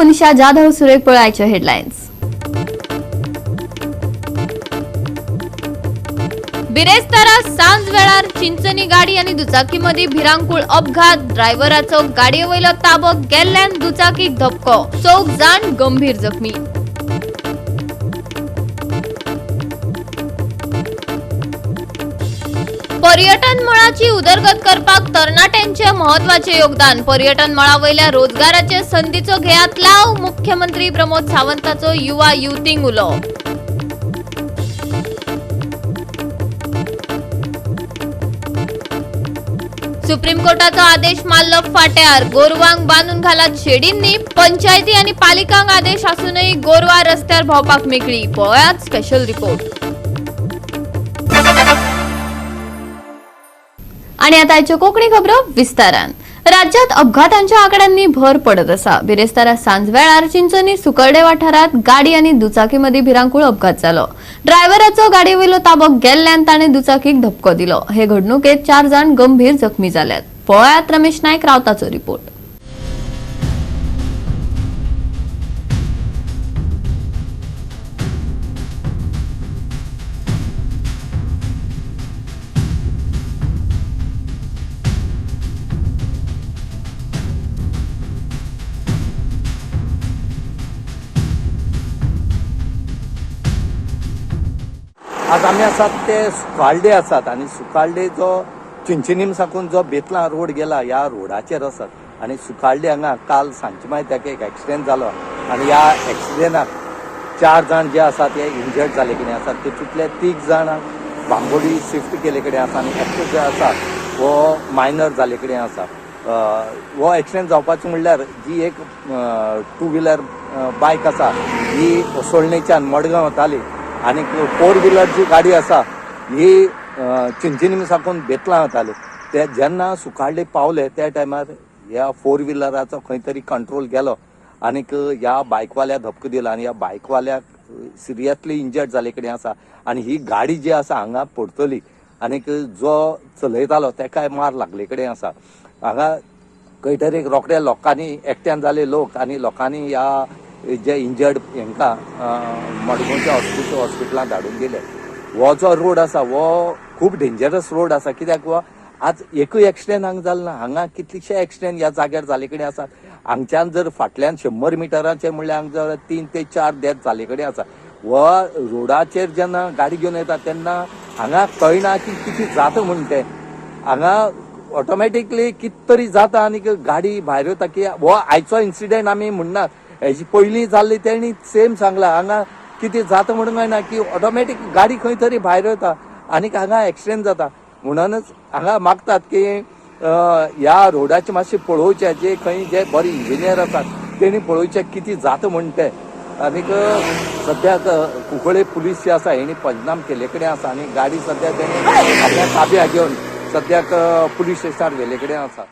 मनीषा जाधव, सुरेख पळायचे हेडलाईन्स। बिरेस्तारा सांज वेळार चिंचणी गाडी आणि दुचाकीमध्ये भिरांकूळ अपघात। ड्रायव्हराचो गाडयेवयलो ताबो गेल्ल्यान दुचाकीक धपको, 4 जाण गंभीर जखमी। पर्यटन मळाची उदरगत करपाक तरणाट्यांचे महत्वाचे योगदान। पर्यटन मळावयल्या रोजगाराचे संधीचो घेयात लाव। मुख्यमंत्री प्रमोद सावंताचो युवा युवतींक उलो। सुप्रीम कोर्टाचो आदेश मारलो फाट्यार। गोरवांक बांदून घालात शेडींनी। पंचायती आणि पालिकांक आदेश आसूनय गोरवा रस्त्यार भोंवपाक मेकळी। पळयात स्पेशल रिपोर्ट। आणि आता आयच्यो कोंकणी खबरो विस्तारान। राज्यात अपघातांच्या आकड्यांनी भर पडत असा। बिरेस्तारा सांज वेळार चिंचणी सुकर्डे वाठारात गाडी आणि दुचाकीमध्ये भिरांकूळ अपघात जालो। ड्रायव्हराचो गाडयेवयलो ताबो गेल्ल्यान ताणे दुचाकीक धपको दिलो। हे घडणुकेत 4 जाण गंभीर जखमी जाल्यात। पळयात रमेश नायक रावताचो रिपोर्ट। आज आम्ही आसात ते सुकाळडे आसात आणि सुकाळडे जो चिंचणीम साकून जो बेतला रोड गेला ह्या रोडाचेर आसात आणि सुकाळडे हांगा काल सांजचे मागीर एक एक्सिडेंट जालो आणि ह्या एक्सिडेंटाक 4 जाण जे आसात ते इंजर्ड जाले कडेन आसात। तेतूंतले 3 जाणांक बांबोळी शिफ्ट केले कडेन आसा आणि एकटो जो आसा वो मायनर जाले कडेन आसा। हो एक्सिडेंट जावपाचो म्हणल्यार जी एक 2 व्हिलर बायक आसा ही सोळणेच्यान मडगांव वताली आणि 4 व्हिलर जी गाडी आसा ही चिंचणी साकून बेतला वताली। ते जेन्ना सुकाळडे पावले त्या टायमार ह्या 4 व्हिलराचो खंय तरी कंट्रोल गेलो आणि ह्या बायकवाल्या धपको दिलो आणि ह्या बायकवाल्याक सिरियसली इंजर्ड जाले कडेन आसा आणि ही गाडी जी आसा हांगा पडटली आणि जो चलयतालो तेकाय मार लागले कडेन आसा। हांगा खंय तरी रोखड्या लोकांनी एकट्यान जाले लोक आणि लोकांनी ह्या जे इंजर्ड हांकां मडगांवच्या हॉस्पिटलांत धाडून दिले। हो जो रोड आसा हो खूब डेंजरस रोड आसा, कित्याक हो आज एकूय एक्सिडेंट हांगा जालो ना। हांगा कितलेशे एक्सिडेंट ह्या जाग्यार जाले कडेन आसात। हांगच्यान जर फाटल्यान 100 मिटरांचे म्हणल्यार हांगा 3 ते 4 डेथ जाले कडेन आसा। हो रोडाचेर जेन्ना गाडी घेवन येता तेन्ना हांगा कळना की कितें जाता म्हणून तें। हांगा ऑटोमॅटिकली कितें तरी जाता आणि गाडी भायर वता की हो आयचो इन्सिडेंट आमी म्हणनात, हेजी पयलीं जाल्ली तेणी सेम सांगला। हांगा कितें जाता म्हणून कळना की ऑटोमॅटीक गाडी खंय तरी भायर वता आनी हांगा एक्सिडेंट जाता। म्हणूनच हांगा मागतात की ह्या रोडाचे मातशें पळोवचें, जे खंय जे बरे इंजिनियर आसात तेणी पळोवचें कितें जाता म्हणून तें। आनीक सद्याक कुंकळे पुलीस जे आसा हेणी पंचनाम केले कडेन आसा आणि गाडी सद्या तेणी आपल्या ताब्यात घेवन सद्याक पुलीस स्टेशनार व्हेले कडेन आसा।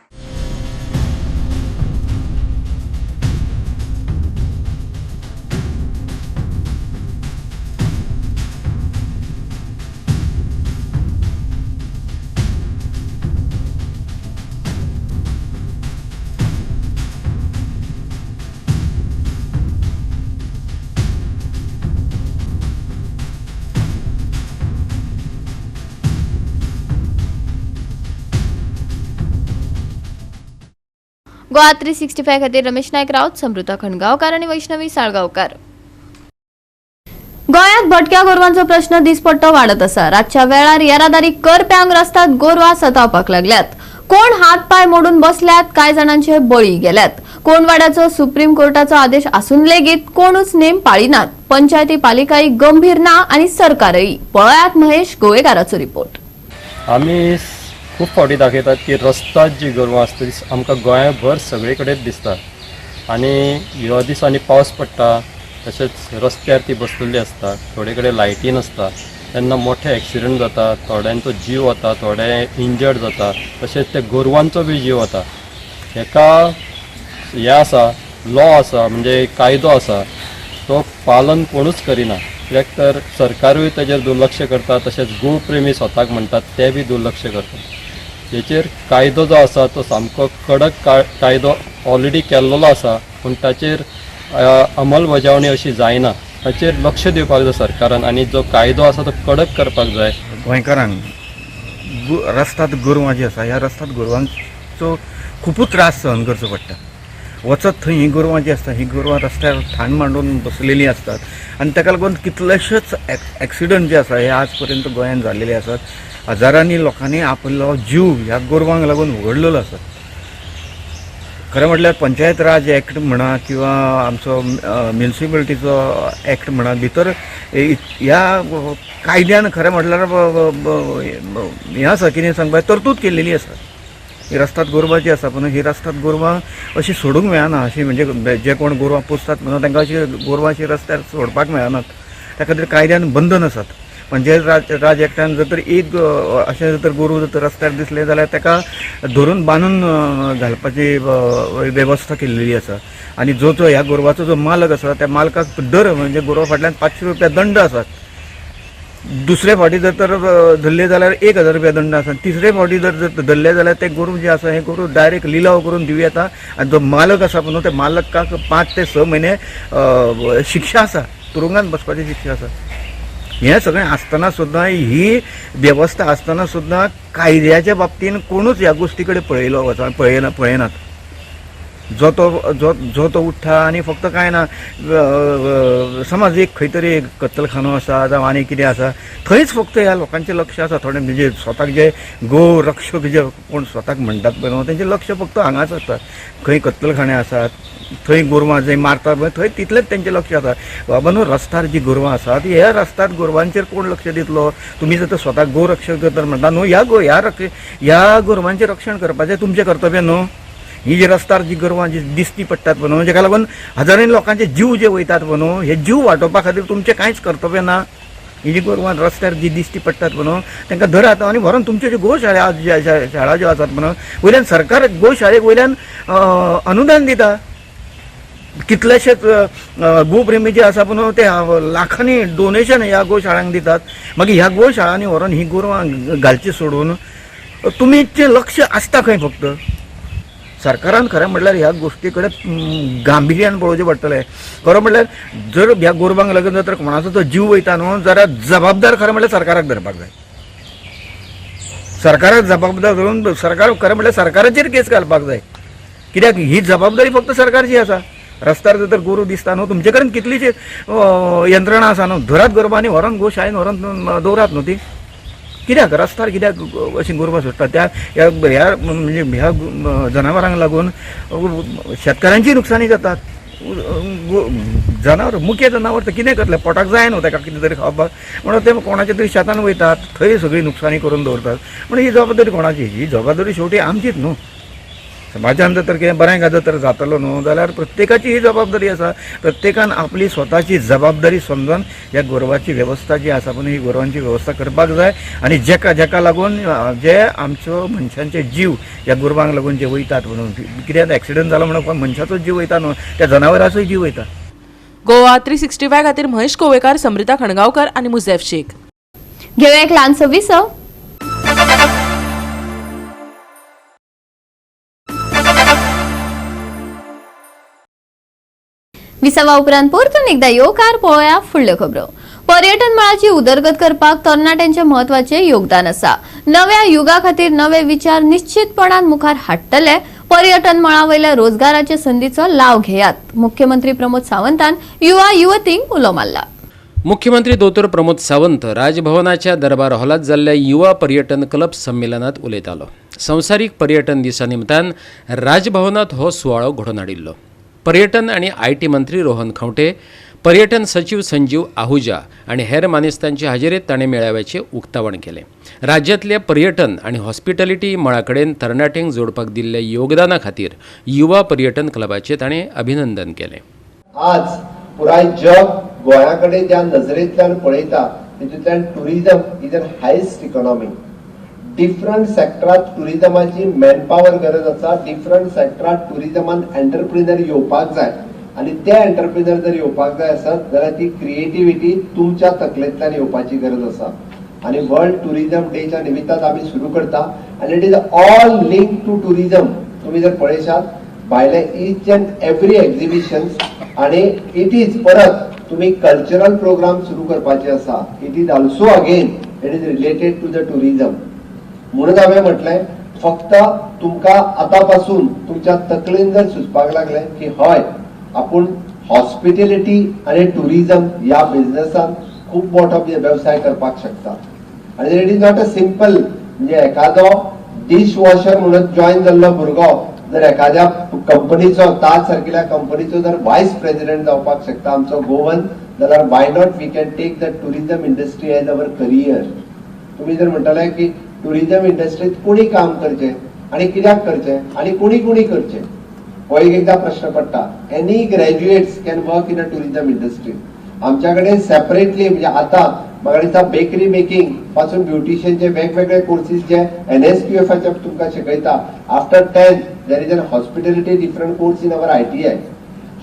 गोवा 365 खातीर रमेश नायक रावत, समृता खणगांवकार आणि वैष्णवी साळगांवकार। गोंयांत भटक्या गोरवांचो प्रश्न दिसपट्टो वाडत आसा। रातच्या वेळार येरादारी करप्यांक रस्त्यात गोरवां सतावपाक लागल्यात। कोण हात पाय मोडून बसल्यात, कांय जाणांचे बळी गेल्यात। कोणवाड्याचो सुप्रीम कोर्टाचो आदेश आसून लेगीत कोणूच नेम पाळिनात। पंचायती पालिकाय गंभीर ना आणि सरकारय। पळयात महेश गोवेकाराचो रिपोर्ट। आमी खूब फावटी दाखयतात की रस्त्यात जी गोरवां आसता ती आमकां गोंयभर सगळे कडेन दिसतात आणि ह्या दिसांनी पावस पडटा तशेंच रस्त्यार ती बसलेली आसता, थोडे कडेन लायटी नासता, तेन्ना मोठे एक्सिडेंट जाता, थोड्यांचो जीव वता, थोडे इंजर्ड जाता, तशेंच ते गोरवांचो बी जीव वता। हेका हे आसा लॉ आसा म्हणजे कायदो आसा तो पालन कोणूच करिना, कित्याक तर सरकारूय ताजेर दुर्लक्ष करता, तशेंच गोप्रेमी स्वताक म्हणटात ते बी दुर्लक्ष करतात। हेचेर कायदो जो आसा तो सामको कडक कायदो ऑलरेडी केल्लो आसा, पूण ताचेर अंमलबजावणी अशी जायना हाचेर लक्ष दिवपाक जाय सरकारान आनी जो कायदो आसा तो कडक करपाक जाय. गोंयकारांक रस्त्यांत गोरवां जी आसा ह्या रस्त्यांत गोरवांचो खूबच त्रास सहन करचो पडटा. वचत थंय ही गोरवां जी आसता ही गोरवां रस्त्यार ठाण मांडून बसलेलीं असतात आनी ताका लागून कितलेशेच एक्सिडंट जे आसा हे आज पर्यंत गोंयांत जाल्लेले आसात. हजारांनी लोकांनी आपलो जीव ह्या गोरवांक लागून वगडलेलो आसा. खरें म्हटल्यार पंचायत राज एक्ट म्हणा किंवा आमचो म्युनिसिपलिटीचो एक्ट म्हणा भितर ह्या कायद्यान खरें म्हटल्यार हें आसा कितें सांगपाक तरतूद केल्लेली आसा. ही रस्त्यांत गोरवां जी आसा पळय ही रस्त्यांत गोरवां अशी सोडूंक मेळना. अशी म्हणजे जे कोण गोरवां पोसतात म्हणून तांकां अशी गोरवां अशी रस्त्यार सोडपाक मेळनात. त्या खातीर कायद्यान बंधन आसात. पंचायत राज एक्टान जर तर एक अशें जर गोरू जर रस्त्यार दिसले जाल्यार ताका धरून बांदून घालपाची वेवस्था केल्लेली आसा. आनी जो ह्या गोरवाचो जो मालक आसा त्या मालकाक दर म्हणजे गोरवा फाटल्यान 500 रुपया दंड आसात. दुसरे फावटी जर तर धरले जाल्यार 1000 रुपया दंड आसा. तिसरे फावटी जर धरले जाल्यार ते गोरू जे आसा हे गोरू डायरेक्ट लिलाव करून दिवं येता आनी जो मालक आसा पळय त्या मालकाक 5 ते 6 म्हयने शिक्षा आसा. तुरुंगात बसपाची शिक्षा आसा. हें सगळें आसतना सुद्दां ही वेवस्था आसतना सुद्दां कायद्याच्या बाबतीन कोणूच ह्या गोश्टी कडेन पळयनात. जो तो उठ्ठा आनी फक्त कांय ना समज एक खंय तरी कत्तलखानो आसा जावं आनी कितें आसा थंयच फक्त ह्या लोकांचें लक्ष आसा. थोडे म्हणजे स्वताक जे गो रक्षक जे कोण स्वताक म्हणटात पळय न्हू तेंचें लक्ष फक्त हांगाच आसता. खंय कत्तलखाने आसात थंय गोरवां जे मारतात पळय थंय तितलेंच तेंचें लक्ष आसा. बाबा न्हू रस्त्यार जी गोरवां आसात ह्या रस्त्यार गोरवांचेर कोण लक्ष दितलो. तुमी जर स्वताक गोरक्षक जर म्हणटा न्हू ह्या गोरवांचें रक्षण करपाचें तुमचें कर्तव्य न्हू. ही जी रस्त्यार जी गोरवां जी दिसती पडटात पळय न्हू जेका लागून हजारांनी लोकांचे जीव जे वयतात पळय न्हू हे जीव वाटोवपा खातीर तुमचें कांयच कर्तव्य ना. ही जी गोरवां रस्त्यार जी दिसती पडटात पळय न्हू तांकां धरात आनी व्हरून तुमच्यो ज्यो गोशाळा शाळा ज्यो आसात पळय वयल्यान सरकार गोशाळेक वयल्यान अनुदान दिता. कितलेशेच गोप्रेमी जे आसा पळय ते लाखांनी डोनेशन ह्या गोशाळांक दितात. मागीर ह्या गोशाळांनी व्हरून ही गोरवां घालची सोडून तुमीचें लक्ष आसता खंय फक्त. सरकारान खरें म्हटल्यार ह्या गोश्टी कडेन गांभिर्यान पळोवचें पडटलें. खरें म्हटल्यार जर ह्या गोरवांक लागून जर कोणाचो तो जीव वयता न्हू जाल्यार जबाबदार खरें म्हटल्यार सरकाराक धरपाक जाय. सरकाराक जबाबदार धरून सरकार खरें म्हटल्यार सरकाराचेर केस घालपाक जाय. कित्याक ही जबाबदारी फक्त सरकारची आसा. रस्त्यार जर गोरू दिसता न्हू तुमचे कडेन कितलीशी यंत्रणा आसा न्हू धरात गोरवांनी व्हरून गोशाळेन व्हरून दवरात न्हू ती. कित्याक रस्त्यार कित्याक अशी गोरवां सोडटात त्या ह्या म्हणजे ह्या जनावरांक लागून शेतकारांची नुकसानी जातात. जनावर मुख्य जनावर तर कितें करतले पोटाक जाय न्हू ताका कितें तरी खावपाक म्हणून ते कोणाच्या तरी शेतान वयतात थंय सगळी नुकसानी करून दवरतात. म्हणून ही जबाबदारी कोणाची. ही जबाबदारी शेवटी आमचीच न्हू. समाजान जर तर कितें बरें जर तर जातलो न्हू जाल्यार प्रत्येकाची ही जबाबदारी आसा. प्रत्येकान आपली स्वताची जबाबदारी समजून ह्या गोरवाची वेवस्था जी आसा पळय ही गोरवांची वेवस्था करपाक जाय. आनी जेका लागून जे आमचो मनशांचे जीव ह्या गोरवांक लागून जे वयतात म्हणून कित्याक एक्सिडंट जालो म्हणून मनशाचो जीव वयता न्हू त्या जनावरांचोय जीव वयता. गोवा 365 खातीर महेश कोवेकार, समृता खणगांवकर आनी मुझेफ शेख. घेऊया एक ल्हानसो विसव. विसवा उपरांत परतून एकदा येवकार पळोवया फुडल्यो खबरो. पर्यटन मळाची उदरगत करपाक तरणाट्यांचे महत्वाचे योगदान आसा. नव्या युगा खातीर नवे विचार निश्चितपणान मुखार हाडटले. पर्यटन मळावयल्या रोजगाराचे संदीचो लाव घेयात. मुख्यमंत्री प्रमोद सावंतान युवा युवतींक उलो मारला. मुख्यमंत्री दोतोर प्रमोद सावंत राजभवनाच्या दरबार हॉलात जाल्ल्या युवा पर्यटन क्लब संमेलनात उलयतालो. संवसारीक पर्यटन दिसा निमतान राजभवनात हो सुवाळो घडोवन हाडिल्लो. पर्यटन आणि IT मंत्री रोहन खंवटे, पर्यटन सचिव संजीव आहुजा आणि हेर मानेस्तांचे हाजेरीत ताणें मेळाव्याचे उक्तावण केलें. राज्यांतल्या पर्यटन आणि हॉस्पिटॅलिटी मळाकडेन तरणाट्यांक जोडपाक दिल्ल्या योगदाना खातीर युवा पर्यटन क्लबाचें ताणें अभिनंदन केलें. आज पुराय जग गोंया कडेन ज्या नजरेंतल्यान पळयता तितूंतल्यान tourism is an highest economy. Different सेक्टरात टुरिजमाची मॅनपावर गरज आसा. डिफरंट सेक्टरात टुरिजमान एंटरप्रिनर येवपाक जाय आनी ते एंटरप्रिनर जर येवपाक जाय आसत जाल्यार ती क्रिएटिविटी तुमच्या तकलेंतल्यान येवपाची गरज आसा. आनी वर्ल्ड टुरिजम डेच्या निमित्तान आमी सुरू करता आनी it is all link to tourism. तुम्ही जर पळयशात भायले ईच अँड एवरी एक्झिबिशन आणि इट इज परत तुम्ही कल्चरल प्रोग्राम सुरू करपाचे आसा. It is also again it is related to the tourism. म्हणून हांवें म्हटलें फक्त तुमकां आतापासून तुमच्या तकलेन जर सुचपाक लागलें की हय आपूण हॉस्पिटॅलिटी आणि टुरिझम ह्या बिझनेसान खूप मोठो व्यवसाय करपाक शकता. आणि it is not a simple म्हणजे एखादो डिश वॉशर म्हणून जॉईन जाल्लो भुरगो जर एखाद्या कंपनीचो ताज सारकिल्या कंपनीचो जर वायस प्रेसिडेंट जावपाक शकता आमचो गोवन जाल्यार why not we can take the tourism industry as our career. तुम्ही जर म्हणटले की टुरिझम इंडस्ट्रीत कोणी काम करचे आणि कित्याक करचे आणि कोणी करचे हो एकदा प्रश्न पडटा. Any graduates can work in a tourism industry. आमच्याकडे सेपरेटली म्हणजे आता म्हाका दिसता बेकरी मेकिंग पासून ब्युटिशियनचे वेगवेगळे कोर्सेस जे NSQF तुमकां शिकयता. After 10th there is an hospitality different course in our ITI.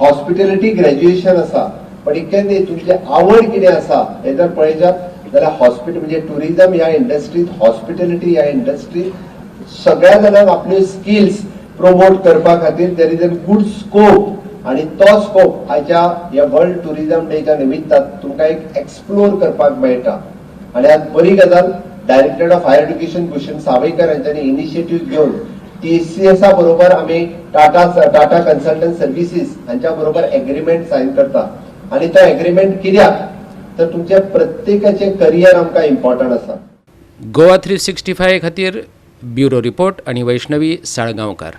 Hospitality graduation आसा पण इतकें तुमची आवड कितें आसा हे जर पळयशात जाल्यार हॉस्पिटल म्हणजे टुरिझम ह्या इंडस्ट्रीत हॉस्पिटॅलिटी ह्या इंडस्ट्रीत सगळ्या जाणांक आपल्यो स्किल्स प्रमोट करपा खातीर there is a good scope. आणि तो स्कोप आयच्या ह्या वर्ल्ड टुरिझम डेच्या निमित्तान तुमकां एक एक्सप्लोर करपाक मेळटा. आणि आज बरी गजाल directorate of higher education Bhushan Savaikar हांच्यांनी इनिशिएटिव्ह घेवन TCS बरोबर आमी टाटा कन्सल्टंट सर्विसीस हांच्या बरोबर एग्रीमेंट सायन करता. आणि तो एग्रीमेंट कित्याक तर तुमच्या प्रत्येकाचे करियर आमकां इम्पॉर्टंट आसा. गोवा 365 खातीर ब्युरो रिपोर्ट आणि वैष्णवी साळगांवकार.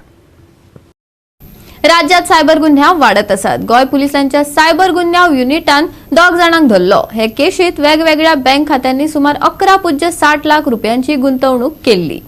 राज्यात सायबर गुन्ह्या वाढत आसात. गोय पुलिसांच्या सायबर गुन्ह्या युनिटान 2 जाणांक धरलो. हे केशीत वेगवेगळ्या बँक खात्यांनी सुमार 11.60 लाख रुपयांची गुंतवणूक केल्ली.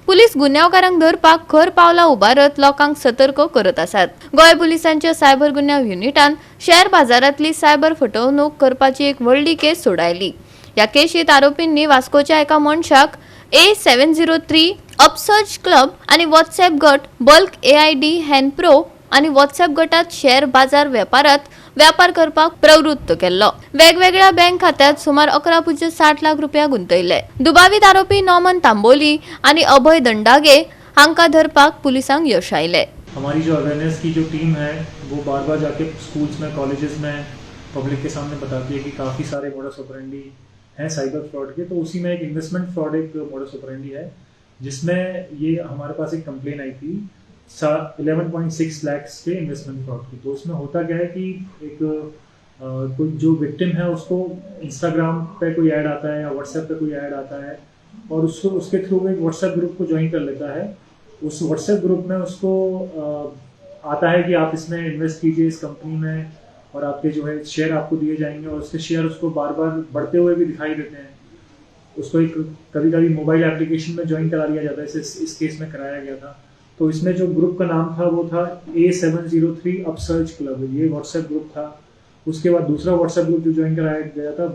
पुलीस गुन्यांवकारांक धरपाक खर पावलां उबारत लोकांक सतर्क करत आसात. गोय पुलिसांच्या सायबर गुन्ह्या युनिटान शेअर बाजारांतली सायबर फटवणूक करपाची एक व्हडली केस सोडायली. या केशीत आरोपींनी वास्कोच्या एका मनशाक A703 अपसर्च क्लब आणि व्हॉट्सॲप गट बल्क AID हॅनप्रो आणि व्हॉट्सॲप गटात शेअर बाजार वेपारात व्यापार करपाक प्रवृत्त केल्लो. वेगवेगळ्या बँक खात्यात सुमार 11.60 लाख रुपया गुंतयले. दुबावित आरोपी नॉमन तांबोली आणि अभय दंडागे हांका धरपाक पुलिसांक यश आयले. हमारी जो अवेयरनेस की जो टीम है वो बार बार जाके स्कूल्स में कॉलेजेस में पब्लिक के सामने बताती है कि काफ़ी सारे मोडस ऑपरेंडी हैं साइबर फ्रॉड के. तो उसी में एक इन्वेस्टमेंट फ्रॉड एक मोडस ऑपरेंडी है जिसमें ये हमारे पास एक कंप्लेन आई थी 11.6 लाख के इन्वेस्टमेंट फ्रॉड की. तो उसमें होता क्या है कि एक कोई जो विक्टिम है उसको इंस्टाग्राम पे कोई ऐड आता है या व्हाट्सएप पे कोई ऐड आता है और उसको उसके थ्रू एक व्हाट्सएप ग्रुप को ज्वाइन कर लेता है. उस व्हाट्सएप ग्रुप में उसको आता है कि आप इसमें इन्वेस्ट कीजिए इस कंपनी में और आपके जो है शेयर आपको दिए जाएंगे और उसके शेयर उसको बार बार बढ़ते हुए भी दिखाई देते हैं. उसको एक कभी कभी मोबाइल एप्लीकेशन में ज्वाइन करा लिया जाता है. इस केस में कराया गया था. तो इसमें जो ग्रुप का नाम था वो था A703 अपसर्च क्लब. ये व्हाट्सएप ग्रुप था. उसके बाद दूसरा व्हाट्सएप ग्रुप जो ज्वाइन कराया गया था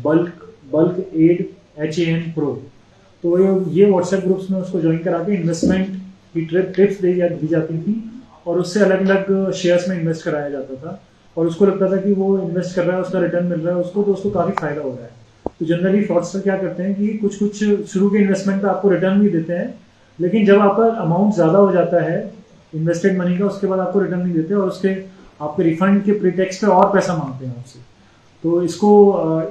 बल्क एड HAN प्रो. तो ये व्हाट्सएप ग्रुप्स में उसको ज्वाइन करा के इन्वेस्टमेंट की टिप्स दी जाती थी और उससे अलग अलग शेयर्स में इन्वेस्ट कराया जाता था. और उसको लगता था कि वो इन्वेस्ट कर रहा है उसका रिटर्न मिल रहा है उसको, तो उसको काफ़ी फायदा हो रहा है. तो जनरली फ्रॉडस्टर क्या करते हैं कि कुछ शुरू के इन्वेस्टमेंट पे आपको रिटर्न भी देते हैं, लेकिन जब आपका अमाउंट ज़्यादा हो जाता है इन्वेस्टेड मनी का उसके बाद आपको रिटर्न नहीं देते और उसके आपके रिफंड के प्रीटेक्स्ट पे और पैसा मांगते हैं आपसे. तो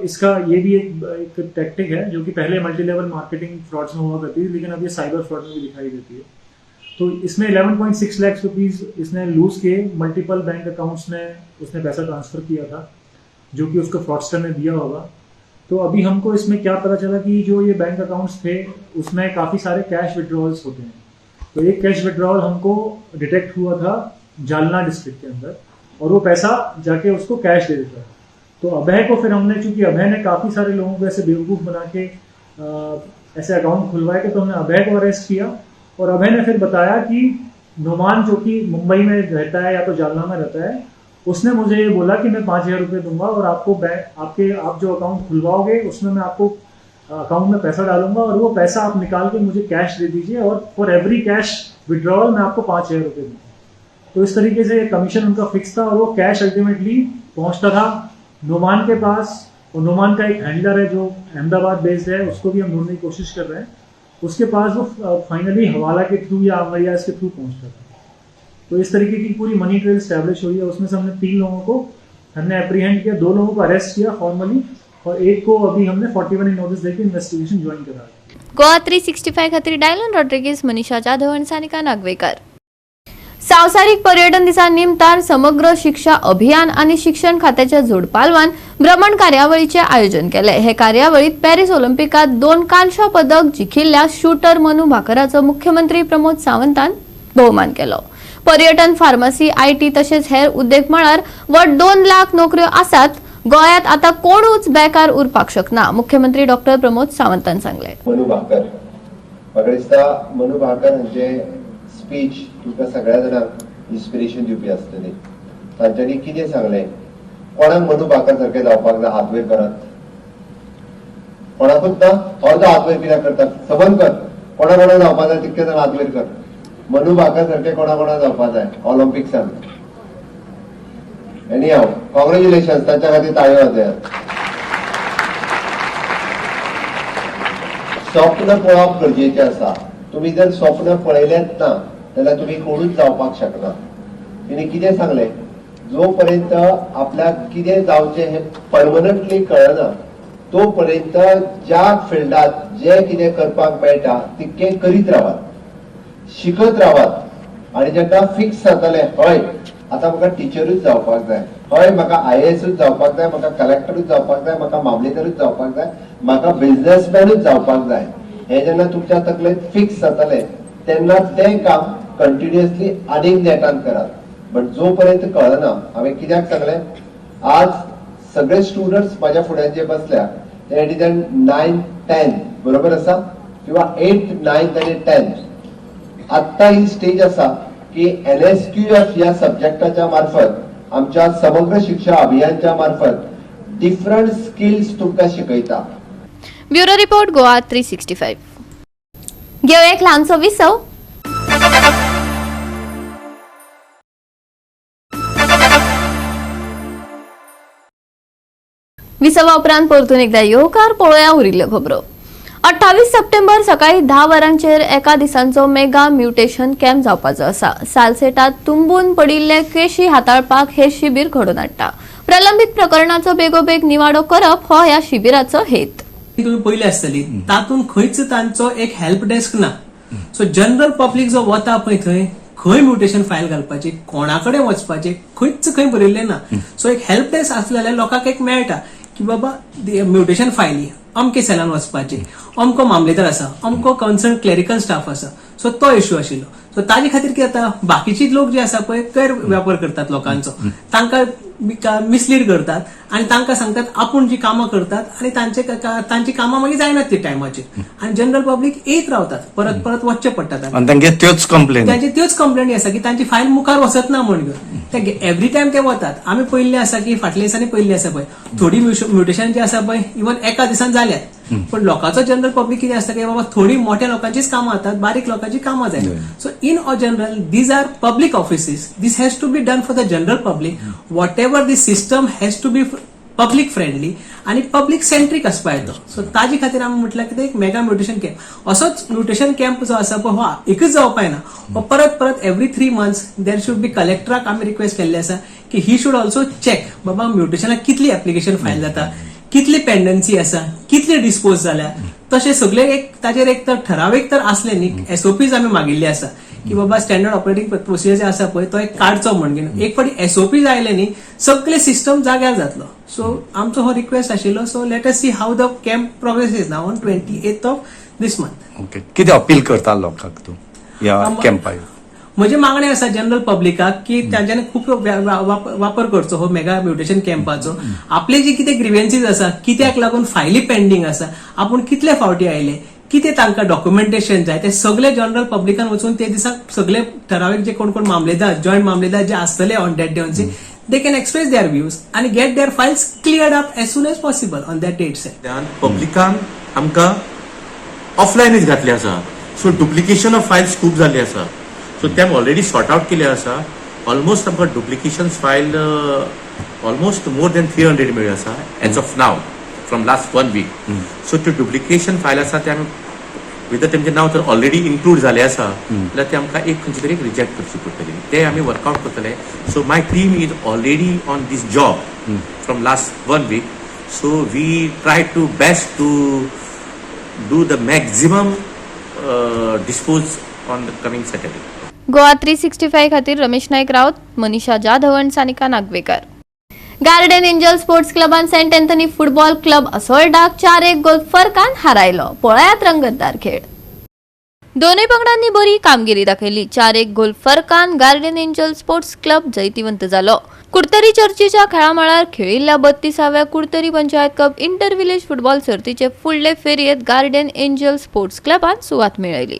इसका ये भी एक टैक्टिक है जो कि पहले मल्टी लेवल मार्केटिंग फ्रॉड्स में हुआ करती थी लेकिन अब ये साइबर फ्रॉड में भी दिखाई देती है. तो इसमें 11.6 लाख रुपीज़ इसने लूज किए. मल्टीपल बैंक अकाउंट्स में उसने पैसा ट्रांसफ़र किया था जो कि उसको फ्रॉडस्टर ने दिया होगा. तो अभी हमको इसमें क्या पता चला कि जो ये बैंक अकाउंट्स थे उसमें काफ़ी सारे कैश विड्रॉल्स होते हैं. तो एक कैश विड्रॉल हमको डिटेक्ट हुआ था जालना डिस्ट्रिक्ट के अंदर और वो पैसा जाके उसको कैश दे देता है. तो अभय को फिर हमने, चूंकि अभय ने काफ़ी सारे लोगों को ऐसे बेवकूफ़ बना के ऐसे अकाउंट खुलवाए थे, तो हमने अभय को अरेस्ट किया. और अभय ने फिर बताया कि नुमान जो कि मुंबई में रहता है या तो जालना में रहता है, उसने मुझे ये बोला कि मैं 5,000 रुपये दूंगा और आपको आप जो अकाउंट खुलवाओगे उसमें मैं आपको अकाउंट में पैसा डालूंगा और वो पैसा आप निकाल के मुझे कैश दे दीजिए और फॉर एवरी कैश विड्रॉल मैं आपको 5,000 रुपये दूंगा. तो इस तरीके से कमीशन उनका फिक्स था और वो कैश अल्टीमेटली पहुंचता था नुमान के पास. और नुमान का एक हैंडलर है जो अहमदाबाद बेस्ड है, उसको भी हम ढूंढने की कोशिश कर रहे हैं. उसके पास वो फाइनली हवाला के थ्रू या इसके थ्रू पहुंचता था. तो इस तरीके की पूरी मनी ट्रेल स्टैब्लिश हुई है। उसमें से हमने 3 लोगों को हमने अप्रीहेंड किया, 2 लोगों को अरेस्ट किया फॉर्मली और एक को अभी हमने 41 नोटिस देकर इन्वेस्टिगेशन ज्वाइन करा। गोवा 365 खातीर डायलन रॉड्रिगीज, मनीषा जाधव आणि सानिका नागवेकर. सांवसारिक पर्यटन दिसा निमतान समग्र शिक्षा अभियान आणि शिक्षण खात्याच्या जोडपालवान भ्रमण कार्यावळीचे आयोजन केले. हे कार्यावळीत पॅरिस ऑलिम्पिकात 2 कांस्य पदक जिखिल्ल्या शूटर मनू भाकराचो मुख्यमंत्री प्रमोद सावंतान भोवमान केलो. पर्यटन, फार्मसी, IT तसेच हेर उद्योग मळार वट 2 लाख नोकऱ्यो आसात. गोयात आता कोणूच बेकार उरपाक शकना, मुख्यमंत्री डॉक्टर प्रमोद सावंतान सांगले. मनू भाकर म्हाका दिसता मनू भाकर हांचे स्पीच तुमकां सगळ्या जाणांक इन्स्पिरेशन दिवपी आसतली. तांच्यांनी कितें सांगलें, कोणाक मनू भाकर सारकें जावपाक जाय हात वयर करात. कोणाकूच ना, अर्दो हात वयर कित्याक करतात, सबंद कर. कोणा जावपाक जाय तितके जाण हात वयर कर. मनू भाकर सारकें कोणा जावपाक जाय ऑलिम्पिक्सान. एनी हाव कॉंग्रॅच्युलेशन, तांच्या खातीर ताळयो वाजयात. स्वप्न पळोवप गरजेचें आसा. तुम्ही जर स्वप्न पळयलेंच ना जाल्यार तुम्ही कोणूच जावपाक शकना. तिने कितें सांगलें, जो पर्यंत आपल्याक कितें जावचें हे परमनंटली कळना तो पर्यंत ज्या फिल्डात जे कितें करपाक मेळटा तितकें करीत रावात, शिकत रावात. आणि जेन्ना फिक्स जातलें, हय आता म्हाका टिचरूच जावपाक जाय, हय म्हाका IASूच जावपाक जाय, म्हाका कलेक्टरूच जावपाक जाय, म्हाका मामलेदारूच जावपाक जाय, म्हाका बिझनेसमॅनूच जावपाक जाय, हे जेन्ना तुमच्या तकलेंत फिक्स जातले तेन्ना तें काम कंटिन्युअसली आनीक नेटान करात. बट जो पर्यंत कळना, हांवें कित्याक सांगलें, आज सगळे स्टुडंट्स म्हाज्या फुड्यान जे बसल्या ते एट 9, 10 बरोबर आसा, किंवा 8, 9 आनी 10 आत्ता ही स्टेज आसा की NSQF या सब्जेक्टाच्या मार्फत आमच्या समग्र शिक्षा अभियानच्या मार्फत डिफरंट स्किल्स तुमकां शिकयता. Bureau report Goa 365. घेऊ एक ल्हानसो विसव. विसवा उपरांत परतून एकदा येवकार पळोवया उरिल्ल्यो खबरो. 28 सप्टेंबर सकाळी 10 वरांचेर एका दिसांचो मेगा म्युटेशन कॅम्प जावपाचो आसा. सालसेटात तुंबून पडिल्ले केशी हाताळपाक हे शिबीर घडोवन हाडटा. प्रलंबीत प्रकरणाचो बेगोबेग निवाडो करप हो ह्या शिबिराचो हेत. तुम्ही पहिले आसतली तातून खंयच तांचो एक हेल्प डेस्क ना. सो जनरल पब्लीक जो वता पळय थंय खंय म्युटेशन फायल घालपाची, कोणाकडे वचपाचे, खंयच खंय बरयल्ले ना. सो एक हेल्प डेस्क आसले जाल्यार लोकांक एक मेळटा की बाबा म्युटेशन फायली अमके सेलान वचपाचे, अमको मामलेदार आसा, अमको कन्सर्न क्लेरिकल स्टाफ आसा. सो तो इश्यू आशिल्लो. सो ताजे खातीर कितें जाता, बाकीचे लोक जे आसा पळय गैरवापर करतात लोकांचो, तांकां मिसलीड करतात आणि तांकां सांगतात आपूण जी कामां करतात आणि तांची कामां मागीर जायनात त्या टायमाचेर आणि जनरल पब्लीक येत रावतात, परत परत वचचें पडटा. तांचे त्योच कंप्लेनी आसा की तांची फायल मुखार वचत ना म्हणून ते एव्हरी टायम ते वतात. आमी पयल्ले आसा की फाटल्या दिसांनी पयल्ली आसा पळय थोडी म्युटेशन जी आसा पळय इवन एका दिसान जाल्यात. पण लोकांचो जनरल पब्लीक कितें आसता की बाबा थोडी मोठ्या लोकांचीच कामां जातात, बारीक लोकांची कामां जाय. So in a general these are public offices, this has to be done for the general public. Whatever this system has to be public friendly आणि पब्लीक सेंट्रीक आसपा येतो. सो ताजे खातीर आमी म्हटल्यार कितें एक मेगा म्युटेशन कॅम्प. असोच म्युटेशन कॅम्प जो आसा पळय हो एकच जावपाय ना, हो परत परत every 3 months there should be कलेक्टराक आमी रिक्वेस्ट केल्ली आसा की ही शूड ऑल्सो चॅक बाबा म्युटेशनाक कितली एप्लिकेशन फायल जाता, कितली पेंडन्सी आसा, कितली डिस्पोज जाल्या, तशें सगळे एक ताजेर एक तर ठरावीक तर आसले न्ही. SOPs आमी मागिल्ली आसा की बाबा स्टँडर्ड ऑपरेटिंग प्रोसिजर जे आसा पळय तो एक काडचो म्हणून. एक फावटी SOPs आयले न्ही सगळे सिस्टम जाग्यार जातलो. सो आमचो हो रिक्वेस्ट आशिल्लो. So let us see how the camp progresses now on 28th of this month. Okay, कितें अपील करता लोकांक तूं ह्या कॅम्पाक? म्हजे मागणे आसा जनरल पब्लिकाक की तांच्यानी खूब वापर करचो हो मेगा म्युटेशन कॅम्पाचो. आपले जे कितें ग्रिव्हन्सीस आसा, कित्याक लागून फायली पेंडिंग आसा, आपूण कितले फावटी आयले, कितें तांकां डॉक्युमेंटेशन जाय ते सगळे जनरल पब्लिकान वचून ते दिसाक सगळे ठरावीक जे कोण कोण मामलेदार, जॉयंट मामलेदार जे आसतले ऑन दॅट डे ऑनचे, they can express their views and get their files cleared up as soon as possible on that date set. पब्लिकान आमकां ऑफलायनच घातले आसा. सो डुप्लिकेशन ऑफ फायल्स खूब जाल्ली आसा. सो ते ऑलरेडी सॉर्ट आउट केले आसा. ऑलमोस्ट आमकां duplication file almost more than 300 मेळ्ळी आसा as of now from last 1 week. So त्यो डुप्लिकेशन फायल आसा ते आमी भितर तेमचें नांव तर ऑलरेडी इन्क्लूड जालें आसा जाल्यार ते आमकां एक खंयची तरी रिजेक्ट करची पडटली ते आमी वर्कआउट करतले. So my team is already on this job from last 1 week. So we try to best to do the maximum dispose on the coming Saturday. Goa 365 खातीर रमेश नायक रावत, मनीषा जाधव आनी Sanika Nagvekar. Garden angel sports क्लबान सेंट एंथनी फुटबॉल क्लब असोल्डाक 4-1 goal फरकान हारायलो. पळयात रंगतदार खेळ. दोनूय पंगडांनी बरी कामगिरी दाखयली. 4-1 गोल फरकान गार्डन एंजल स्पोर्ट्स क्लब जैतिवंत जालो. कुडतरी चर्चीच्या खेळामळार खेळिल्ल्या 32व्या Curtorim panchayat cup inter village football सर्तीचे फुडले फेरयेत गार्डन एंजल स्पोर्ट्स क्लबान सुवात मेळयली.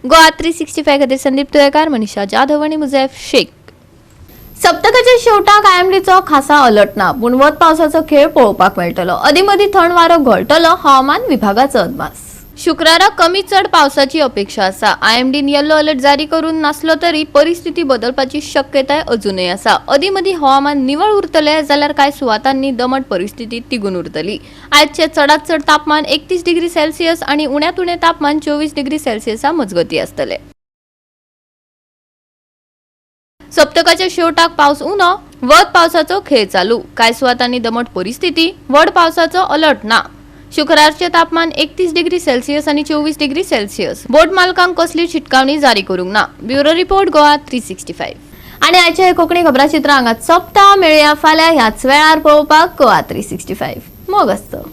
गोवा 365 खातीर संदीप तुळेकार, मनीषा जाधव आनी मुजैफ शेख. सप्तकाच्या शेवटाक आयएमडीचो खासा अलर्ट ना, पूण वत पावसाचो खेळ पळोवपाक मेळटलो. अदीमदीं थंड वारो घोळटलो, हवामान विभागाचो अदमास. शुक्रारा कमी चड पावसाची अपेक्षा आसा. आयएमडीन येल्लो अलर्ट जारी करून नासलो तरी परिस्थिती बदलपाची शक्यताय अजूनय आसा. अदीमदीं हवामान निवळ उरतले जाल्यार कांय सुवातांनी दमट परिस्थिती तिगून उरतली. आयचे चडांत चड तापमान 31 डिग्री सेल्सियस आनी उण्यांत उणें तापमान 24 डिग्री सेल्सियसा मजगती आसतले. सप्तकाच्या शेवटाक पावस उणो, वत पावसाचो खेळ चालू. कांय सुवातांनी दमट परिस्थिती, व्हड पावसाचो अलर्ट ना. शुक्रारचे तापमान 31 डिग्री सेल्सियस आनी 24 डिग्री सेल्सियस. बोट मालकांक कसली शिटकावणी जारी करूंक ना. Bureau report Goa 365. आणि आजच्या हे कोंकणी खबराचित्र हांगाच सोंपता. मेळुया फाल्यां ह्याच वेळार पळोवपाक गोवा 365. मोग आसतो.